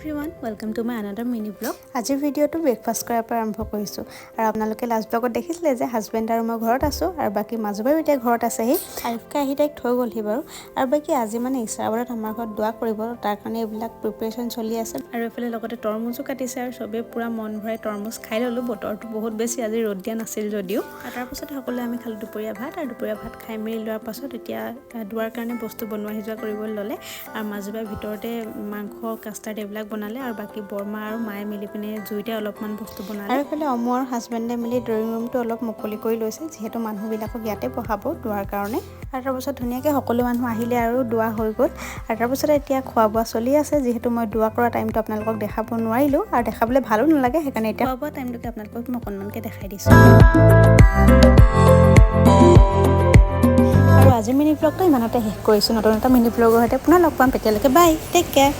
Everyone welcome to my another mini blog. আজিৰ ভিডিঅ'টো breakfast কৰাৰ পৰা আৰম্ভ কৰিছোঁ আৰু আপোনালোকে লাষ্ট ব্লগত দেখিছিলে যে হাজবেণ্ড আৰু মই ঘৰত আছোঁ আৰু বাকী মাজুবাইও এতিয়া ঘৰত আছেহি। আৰিফকে আহি তাইক থৈ গ'লহি বাৰু। আৰু বাকী আজি মানে ইছৰাবাৰত আমাৰ ঘৰত দোৱা কৰিব, তাৰ কাৰণে এইবিলাক প্ৰিপেৰেশ্যন চলি আছে। আৰু এইফালে লগতে তৰমুজো কাটিছে আৰু চবেই পূৰা মন ভৰাই তৰমুজ খাই ল'লোঁ। বতৰটো বহুত বেছি আজি ৰ'দ দিয়া নাছিল যদিও। আৰু তাৰপাছতে সকলোৱে আমি খালোঁ দুপৰীয়া ভাত, আৰু দুপৰীয়া ভাত খাই মেলি লোৱাৰ পাছত এতিয়া দোৱাৰ কাৰণে বস্তু বনোৱা সিজোৱা কৰিবলৈ ল'লে। আৰু মাজুবাই ভিতৰতে মাংস কাষ্টাৰ্ড এইবিলাক বনালে আৰু বাকী বৰমা আৰু মায়ে মিলি পিনে জুইতে অলপমান বস্তু বনালে। আৰু এইফালে অমু আৰু হাজবেণ্ডে মিলি ড্ৰয়িং ৰুমটো অলপ মুকলি কৰি লৈছে, যিহেতু মানুহবিলাকক ইয়াতে বহাব দোৱাৰ কাৰণে। আৰু তাৰপাছত ধুনীয়াকৈ সকলো মানুহ আহিলে আৰু দোৱা হৈ গ'ল। আৰু তাৰপাছতে এতিয়া খোৱা বোৱা চলি আছে, যিহেতু মই দোৱা কৰা টাইমটো আপোনালোকক দেখাব নোৱাৰিলোঁ আৰু দেখাবলৈ ভালো নালাগে, সেইকাৰণে এতিয়া খোৱা বোৱা টাইমটোকে আপোনালোকক মই অকণমানকৈ দেখাই দিছোঁ। আৰু আজিৰ মিনি ব্লগটো ইমানতে শেষ কৰিছোঁ। নতুন এটা মিনি ব্লগৰ সৈতে পুনৰ লগ পাম, তেতিয়ালৈকে বাই, টেক কেয়াৰ।